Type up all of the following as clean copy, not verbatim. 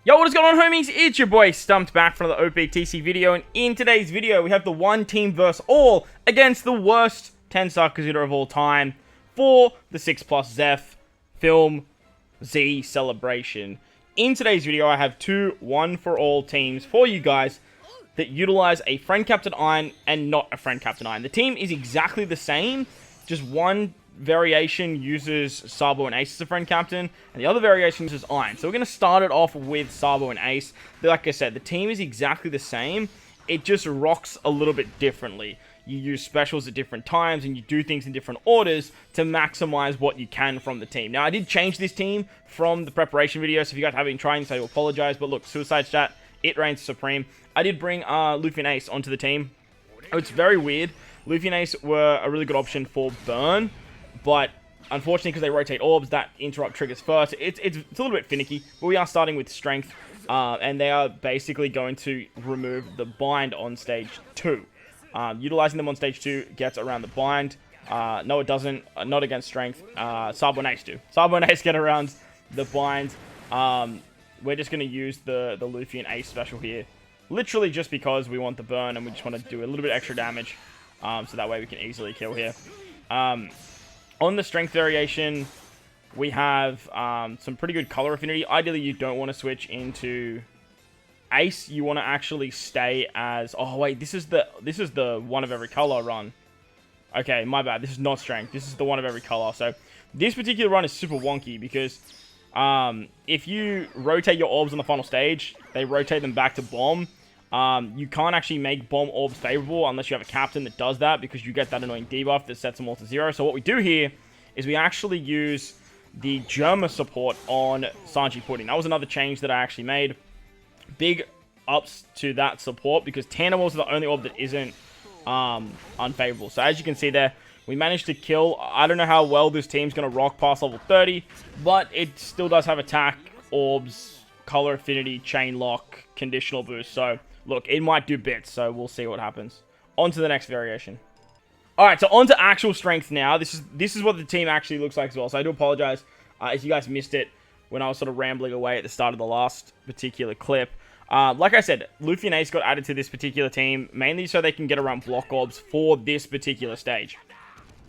Yo, what is going on, homies? It's your boy Stumped back from the OPTC video, and in today's video we have the one team versus all against the worst 10-star KIZUNA of all time for the 6+ Zeph FOLM Z celebration. In today's video I have two one-for-all teams for you guys that utilize a friend captain AIN and not a friend captain AIN. The team is exactly the same, just one variation uses Sabo and Ace as a friend captain, and the other variation uses AIN. So we're going to start it off with Sabo and Ace. Like I said, the team is exactly the same. It just rocks a little bit differently. You use specials at different times, and you do things in different orders to maximize what you can from the team. Now, I did change this team from the preparation video, so if you guys have been trying this, I do apologize. But look, Suicide Stat, it reigns supreme. I did bring Luffy and Ace onto the team. It's very weird. Luffy and Ace were a really good option for burn, but unfortunately, because they rotate orbs, that interrupt triggers first. It's a little bit finicky, but we are starting with strength, and they are basically going to remove the bind on stage 2. Utilizing them on stage 2 gets around the bind. No, it doesn't. Not against strength. Sabo and Ace do. Sabo and Ace get around the bind. We're just going to use the Luffy and Ace special here, literally just because we want the burn, and we just want to do a little bit extra damage, so that way we can easily kill here. On the strength variation, we have some pretty good color affinity. Ideally, you don't want to switch into Ace. You want to actually stay as... Oh, wait, this is the one of every color run. Okay, my bad. This is not strength. This is the one of every color. So this particular run is super wonky because if you rotate your orbs on the final stage, they rotate them back to bomb. You can't actually make bomb orbs favorable unless you have a captain that does that, because you get that annoying debuff that sets them all to 0. So what we do here is we actually use the Germa support on Sanji Pudding. That was another change that I actually made. Big ups to that support, because Tanimals are the only orb that isn't unfavorable. So as you can see there, we managed to kill. I don't know how well this team's going to rock past level 30, but it still does have attack, orbs, color affinity, chain lock, conditional boost. So look, it might do bits, so we'll see what happens. On to the next variation. Alright, so on to actual strength now. This is what the team actually looks like as well. So I do apologize if you guys missed it when I was sort of rambling away at the start of the last particular clip. Like I said, Luffy and Ace got added to this particular team, mainly so they can get around block orbs for this particular stage.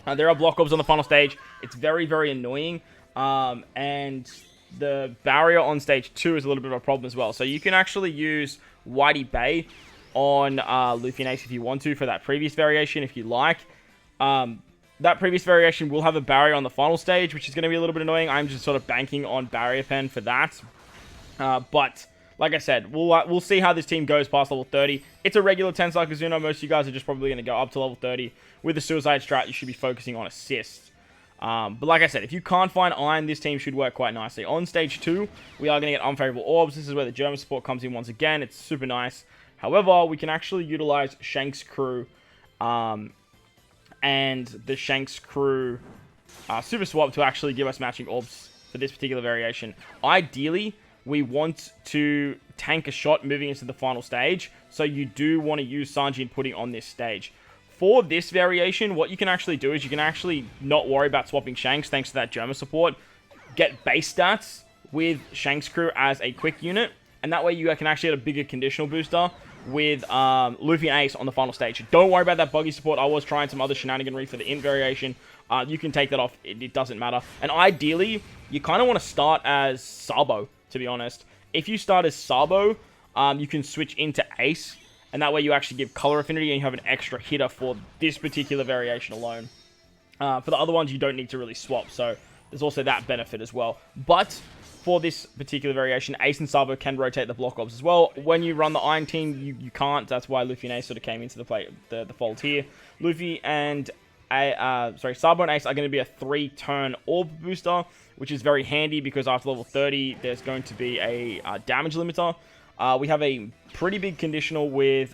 There are block orbs on the final stage. It's very, very annoying. And the barrier on stage 2 is a little bit of a problem as well. So you can actually use Whitey Bay on Luffy and Ace if you want to for that previous variation, if you like. That previous variation will have a barrier on the final stage, which is going to be a little bit annoying. I'm just sort of banking on barrier pen for that. But like I said, we'll see how this team goes past level 30. It's a regular 10-star KIZUNA. Most of you guys are just probably going to go up to level 30. With the Suicide Strat, you should be focusing on assists. But like I said, if you can't find AIN, this team should work quite nicely. On stage 2, we are going to get unfavorable orbs. This is where the German support comes in once again. It's super nice. However, we can actually utilize Shanks Crew and the Shanks Crew super swap to actually give us matching orbs for this particular variation. Ideally, we want to tank a shot moving into the final stage, so you do want to use Sanji and Pudding on this stage. For this variation, what you can actually do is you can actually not worry about swapping Shanks thanks to that Germa support. Get base stats with Shanks Crew as a quick unit, and that way you can actually get a bigger conditional booster with Luffy and Ace on the final stage. Don't worry about that buggy support. I was trying some other shenaniganry for the int variation. You can take that off. It doesn't matter. And ideally, you kind of want to start as Sabo, to be honest. If you start as Sabo, you can switch into Ace, and that way you actually give color affinity and you have an extra hitter for this particular variation alone. For the other ones, you don't need to really swap, so there's also that benefit as well. But for this particular variation, Ace and Sabo can rotate the block orbs as well. When you run the AIN team, you can't. That's why Luffy and Ace sort of came into the fold here. Luffy and Sabo and Ace are going to be a 3-turn orb booster, which is very handy because after level 30, there's going to be a damage limiter. We have a pretty big conditional with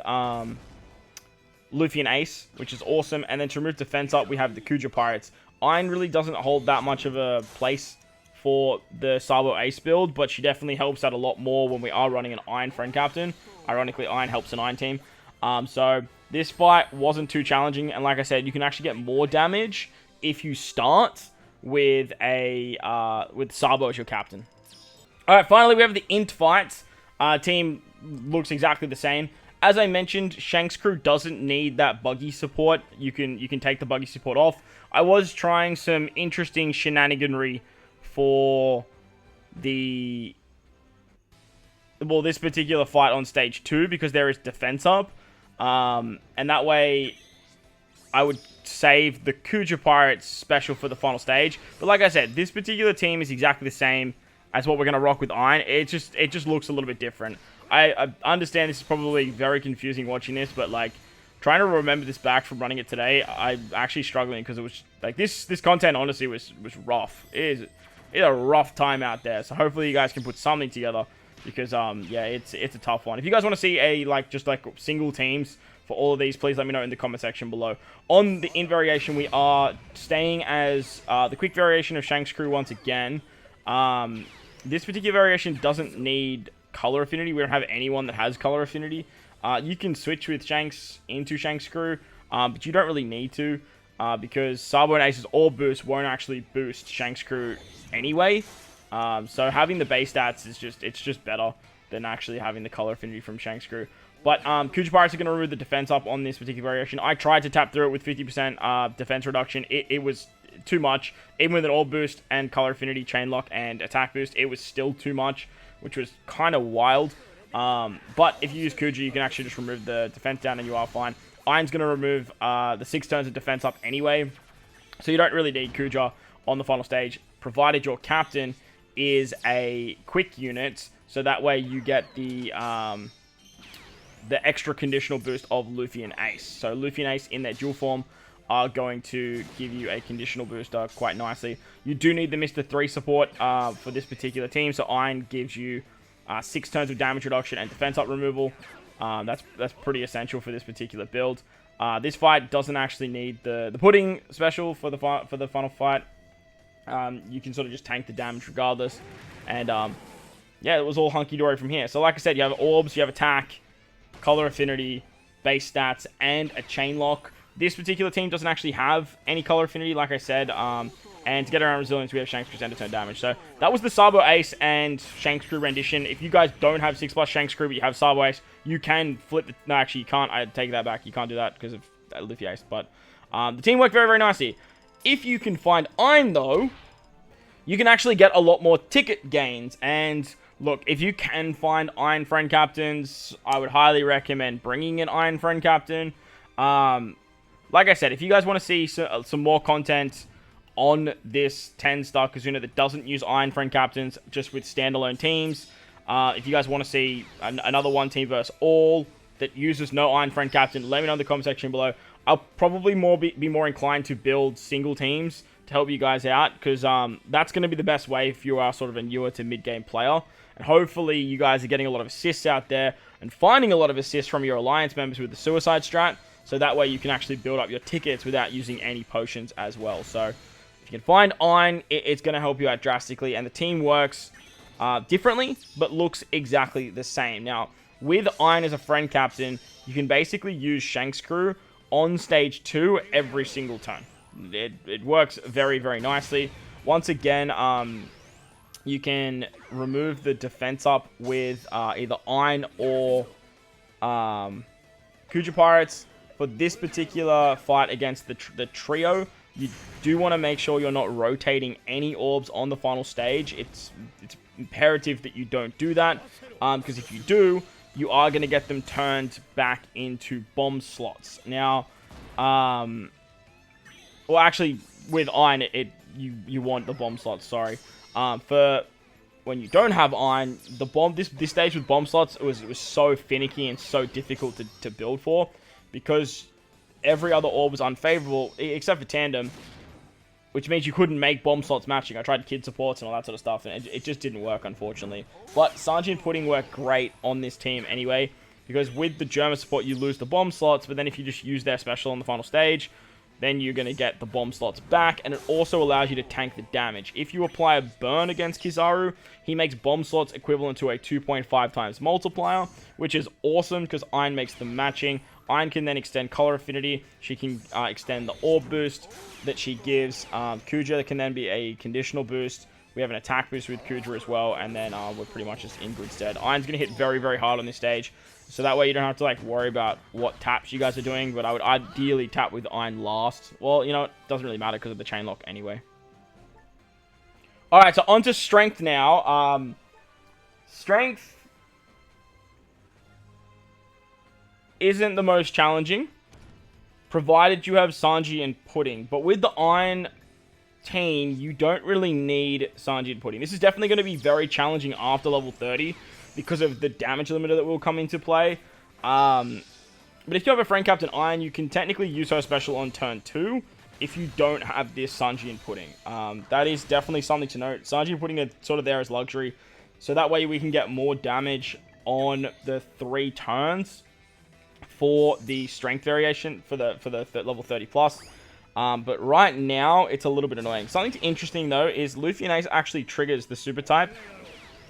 Luffy and Ace, which is awesome. And then to remove defense up, we have the Kuja Pirates. AIN really doesn't hold that much of a place for the Sabo Ace build, but she definitely helps out a lot more when we are running an AIN friend captain. Ironically, AIN helps an AIN team. So this fight wasn't too challenging, and like I said, you can actually get more damage if you start with Sabo as your captain. Alright, finally we have the int fights. Team looks exactly the same. As I mentioned, Shanks Crew doesn't need that buggy support. You can take the buggy support off. I was trying some interesting shenaniganry for this particular fight on stage 2 because there is defense up. And that way I would save the Kuja Pirates special for the final stage. But like I said, this particular team is exactly the same as what we're going to rock with AIN. It just looks a little bit different. I understand this is probably very confusing watching this, but like trying to remember this back from running it today, I'm actually struggling because it was like this content honestly was rough. It's a rough time out there. So hopefully you guys can put something together because yeah, it's a tough one. If you guys want to see just single teams for all of these, please let me know in the comment section below. On the in variation, we are staying as the quick variation of Shanks Crew once again. This particular variation doesn't need color affinity. We don't have anyone that has color affinity. You can switch with Shanks into Shanks Crew, but you don't really need to because Sabo and Ace's all boost won't actually boost Shanks Crew anyway. So having the base stats is just better than actually having the color affinity from Shanks Crew. But Kuja Pirates are going to remove the defense up on this particular variation. I tried to tap through it with 50% defense reduction. It was too much. Even with an all boost and color affinity, chain lock, and attack boost, it was still too much, which was kind of wild. But if you use Kuja, you can actually just remove the defense down and you are fine. AIN's going to remove the 6 turns of defense up anyway, so you don't really need Kuja on the final stage, provided your captain is a quick unit, so that way you get the extra conditional boost of Luffy and Ace. So Luffy and Ace in their dual form are going to give you a conditional booster quite nicely. You do need the Mr. 3 support for this particular team, so AIN gives you 6 turns of damage reduction and defense up removal. That's pretty essential for this particular build. This fight doesn't actually need the pudding special for the final fight. You can sort of just tank the damage regardless. And yeah, it was all hunky-dory from here. So like I said, you have orbs, you have attack, color affinity, base stats, and a chain lock. This particular team doesn't actually have any color affinity, like I said. And to get around resilience, we have Shanks Crew turn damage. So that was the Sabo Ace and Shanks Crew rendition. If you guys don't have 6+ Shanks Crew, but you have Sabo Ace, you can flip the... No, actually, you can't. I take that back. You can't do that because of Luffy Ace. But the team worked very, very nicely. If you can find AIN, though, you can actually get a lot more ticket gains. And look, if you can find AIN friend captains, I would highly recommend bringing an AIN friend captain. Like I said, if you guys want to see some more content on this 10-star KIZUNA that doesn't use AIN friend captains, just with standalone teams, if you guys want to see another one team versus all that uses no AIN friend captain, let me know in the comment section below. I'll probably be more inclined to build single teams to help you guys out, because that's going to be the best way if you are sort of a newer to mid-game player. And hopefully you guys are getting a lot of assists out there and finding a lot of assists from your alliance members with the suicide strat, so that way you can actually build up your tickets without using any potions as well. So if you can find AIN, it's going to help you out drastically, and the team works differently, but looks exactly the same. Now, with AIN as a friend captain, you can basically use Shanks Crew on stage 2 every single turn. It works very, very nicely. Once again, you can remove the defense up with either AIN or Kuja Pirates. For this particular fight against the trio, you do want to make sure you're not rotating any orbs on the final stage. It's imperative that you don't do that, because if you do, you are going to get them turned back into bomb slots. Now, well, actually, with AIN, you want the bomb slots. Sorry, for when you don't have AIN, this stage with bomb slots, it was so finicky and so difficult to build for, because every other orb was unfavorable except for tandem, which means you couldn't make bomb slots matching. I tried kid supports and all that sort of stuff, and it just didn't work, unfortunately. But Sanjin Pudding worked great on this team anyway, because with the German support, you lose the bomb slots, but then if you just use their special on the final stage, then you're going to get the bomb slots back, and it also allows you to tank the damage. If you apply a burn against Kizaru, he makes bomb slots equivalent to a 2.5 times multiplier, which is awesome because AIN makes them matching. AIN can then extend color affinity. She can extend the orb boost that she gives. Kuja can then be a conditional boost We have an attack boost with Kuja as well, and then we're pretty much just in good stead. Iron's going to hit very, very hard on this stage, so that way you don't have to like worry about what taps you guys are doing, but I would ideally tap with Iron last. Well, you know, it doesn't really matter because of the chain lock anyway. Alright, so onto Strength now. Strength isn't the most challenging, provided you have Sanji and Pudding, but with the Iron team, you don't really need Sanji and Pudding. This is definitely going to be very challenging after level 30 because of the damage limiter that will come into play. But if you have a friend Captain Iron, you can technically use her special on turn 2 if you don't have this Sanji and Pudding. That is definitely something to note. Sanji and Pudding are sort of there as luxury, so that way we can get more damage on the 3 turns for the strength variation for the level 30 plus. But right now, it's a little bit annoying. Something interesting, though, is Luffy and Ace actually triggers the super type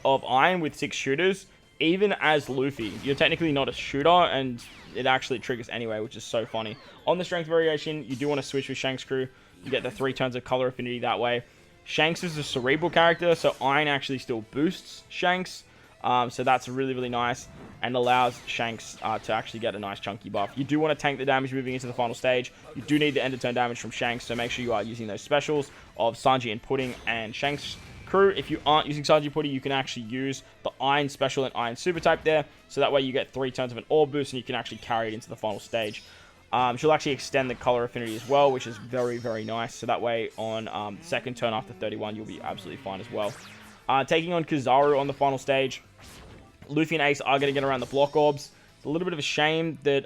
of Iron with 6 shooters, even as Luffy. You're technically not a shooter, and it actually triggers anyway, which is so funny. On the strength variation, you do want to switch with Shanks Crew. You get the 3 turns of color affinity that way. Shanks is a cerebral character, so Iron actually still boosts Shanks. So that's really, really nice and allows Shanks to actually get a nice chunky buff. You do want to tank the damage moving into the final stage. You do need the end of turn damage from Shanks, so make sure you are using those specials of Sanji and Pudding and Shanks Crew. If you aren't using Sanji and Pudding, you can actually use the Iron special and Iron super type there, so that way you get 3 turns of an orb boost and you can actually carry it into the final stage. She'll actually extend the color affinity as well, which is very, very nice. So that way on second turn after 31, you'll be absolutely fine as well. Taking on Kizaru on the final stage. Luffy and Ace are going to get around the block orbs. It's a little bit of a shame that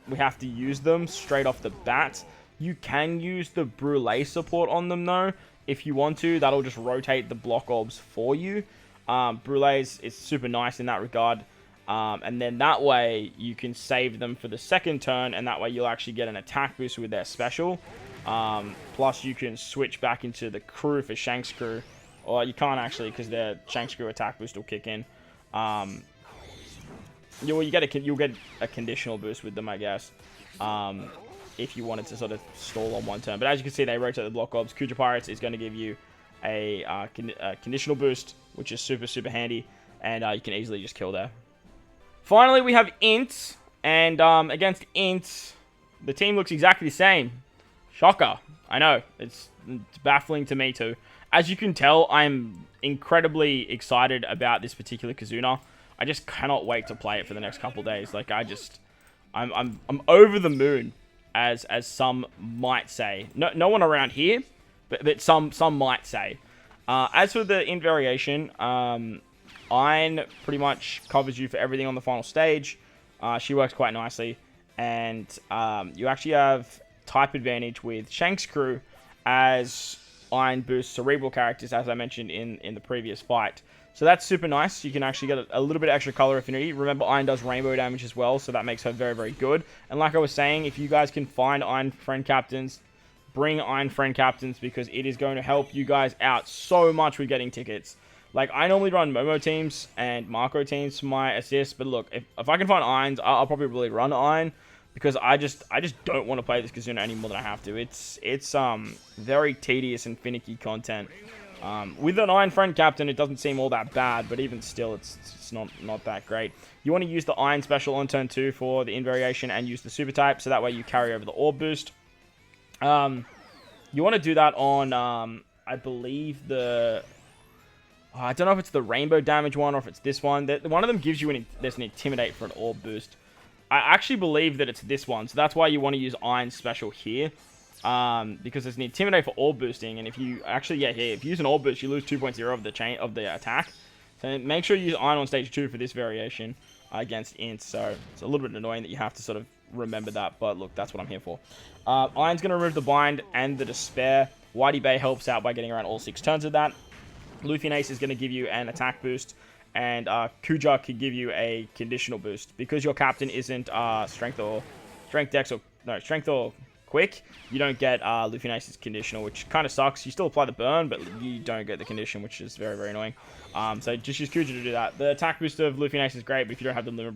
we have to use them straight off the bat. You can use the Brulee support on them, though, if you want to. That'll just rotate the block orbs for you. Brulee is super nice in that regard. And then that way, you can save them for the second turn, and that way you'll actually get an attack boost with their special. Plus, you can switch back into the crew for Shanks Crew. Or you can't actually, because their Shanks Crew attack boost will kick in. You'll get a conditional boost with them, I guess, if you wanted to sort of stall on one turn. But as you can see, they rotate the block orbs. Kuja Pirates is going to give you a conditional boost, which is super, super handy, and you can easily just kill there. Finally, we have Int, and against Int, the team looks exactly the same. Shocker. I know, it's baffling to me too. As you can tell, I'm incredibly excited about this particular KIZUNA. I just cannot wait to play it for the next couple days. Like, I'm over the moon, as some might say. No one around here, but some might say. As for the Int variation, Ayn pretty much covers you for everything on the final stage. She works quite nicely, and you actually have type advantage with Shanks Crew, as Iron boosts cerebral characters, as I mentioned in the previous fight. So that's super nice. You can actually get a little bit of extra color affinity. Remember, Iron does rainbow damage as well, so that makes her very, very good. And like I was saying, if you guys can find Iron friend captains, bring Iron friend captains, because it is going to help you guys out so much with getting tickets. Like, I normally run Momo teams and Marco teams for my assists, but look, if I can find Irons, I'll probably really run Iron, because I just don't want to play this KIZUNA any more than I have to. It's very tedious and finicky content. With an Iron friend captain, it doesn't seem all that bad, but even still, it's not that great. You want to use the Iron special on turn 2 for the invariation and use the super type, so that way you carry over the orb boost. You want to do that on, I believe I don't know if it's the rainbow damage one or if it's this one. One of them gives you there's an intimidate for an orb boost. I actually believe that it's this one, so that's why you want to use Iron special here. Because there's an intimidate for orb boosting, and if you actually, if you use an orb boost, you lose 2.0 of the attack. So make sure you use Iron on stage 2 for this variation against Int. So it's a little bit annoying that you have to sort of remember that, but look, that's what I'm here for. Iron's going to remove the bind and the despair. Whitey Bay helps out by getting around all 6 turns of that. Luffy and Ace is going to give you an attack boost, and Kuja could give you a conditional boost. Because your captain isn't strength or quick, you don't get Luffy and Ace's conditional, which kind of sucks. You still apply the burn, but you don't get the condition, which is very, very annoying. So just use Kuja to do that. The attack boost of Luffy and Ace is great, but if you don't have the level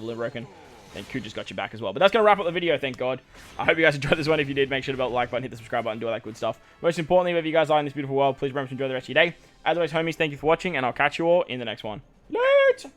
limit broken, then Q just got you back as well. But that's going to wrap up the video, thank God. I hope you guys enjoyed this one. If you did, make sure to bell the like button, hit the subscribe button, do all that good stuff. Most importantly, wherever you guys are in this beautiful world, please remember to enjoy the rest of your day. As always, homies, thank you for watching, and I'll catch you all in the next one. Later!